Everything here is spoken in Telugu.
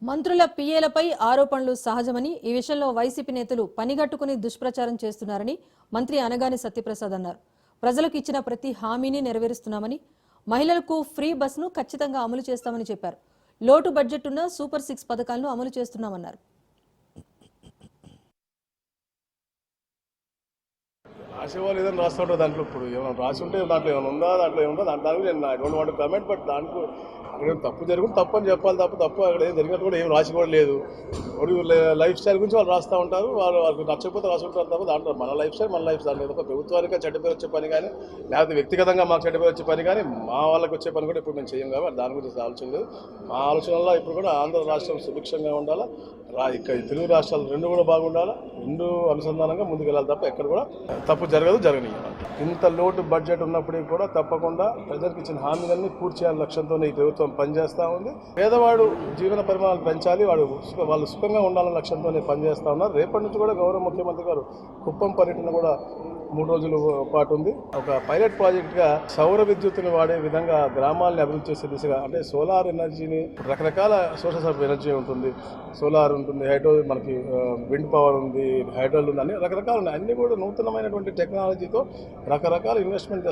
మంత్రుల పిఏలపై ఆరోపణలు సహజమని ఈ విషయంలో వైసీపీ నేతలు పనిగట్టుకుని దుష్ప్రచారం చేస్తున్నారని మంత్రి అనగాని సత్యప్రసాద్ అన్నారు. ప్రజలకు ఇచ్చిన ప్రతి హామీని నెరవేరుస్తున్నామని, మహిళలకు ఫ్రీ బస్సును ఖచ్చితంగా అమలు చేస్తామని చెప్పారు. లోటు బడ్జెట్ ఉన్న సూపర్ 6 పథకాలను అమలు చేస్తున్నామన్నారు. రాసేవాళ్ళు ఏదైనా రాస్తూ ఉంటారు. దాంట్లో ఇప్పుడు ఏమైనా రాసి ఉంటే దాంట్లో ఏమైనా ఉందా, దాంట్లో ఏముందా, దాని నేను I don't want comment. But దాంట్లో అక్కడ తప్పు జరుగుతుంది, తప్పు అని చెప్పాలి తప్పు అక్కడ ఏం జరిగినట్టు కూడా ఏం రాసి కూడా లేదు. లైఫ్ స్టైల్ గురించి వాళ్ళు రాస్తూ ఉంటారు. వాళ్ళకి నచ్చకపోతే రాసుకుంటారు తప్ప దాంట్లో మన లైఫ్ స్టైల్ దాంట్లో తప్ప ప్రభుత్వానికి చెడ్డ పేరు వచ్చే పని కానీ, లేకపోతే వ్యక్తిగతంగా మాకు చెడ్డ పేరు వచ్చే పని కానీ, మా వాళ్ళకి వచ్చే పని కూడా ఇప్పుడు మేము చేయం కాబట్టి దాని గురించి ఆలోచన లేదు. మా ఆలోచనలో ఇప్పుడు కూడా ఆంధ్ర రాష్ట్రం సుభిక్షంగా ఉండాలా, ఇక్కడ తెలుగు రాష్ట్రాలు రెండు కూడా బాగుండాలా, రెండు అనుసంధానంగా ముందుకు వెళ్ళాలి తప్ప ఎక్కడ కూడా తప్పు జరగని. ఇంత లోటు బడ్జెట్ ఉన్నప్పటికీ కూడా తప్పకుండా ప్రజలకు ఇచ్చిన హామీలన్నీ పూర్తి చేయాలని లక్ష్యంతో ఈ ప్రభుత్వం పనిచేస్తూ ఉంది. పేదవాడు జీవన పరిమాణాలు పెంచాలి, వాళ్ళు సుఖంగా ఉండాలనే లక్ష్యంతోనే పనిచేస్తూ ఉన్నారు. రేపటి నుంచి కూడా గౌరవ ముఖ్యమంత్రి గారు కుప్పం పర్యటన కూడా 3 రోజుల పాటు ఉంది. ఒక పైలట్ ప్రాజెక్ట్గా సౌర విద్యుత్తుని వాడే విధంగా గ్రామాలని అభివృద్ధి చేసే దిశగా, అంటే సోలార్ ఎనర్జీని రకరకాల సోర్సెస్ ఆఫ్ ఎనర్జీ ఉంటుంది. సోలార్ ఉంటుంది, హైడ్రో, మనకి విండ్ పవర్ ఉంది, హైడ్రోల్ ఉంది, అన్ని రకరకాలు ఉన్నాయి. అన్ని కూడా నూతనమైనటువంటి టెక్నాలజీతో రకరకాల ఇన్వెస్ట్మెంట్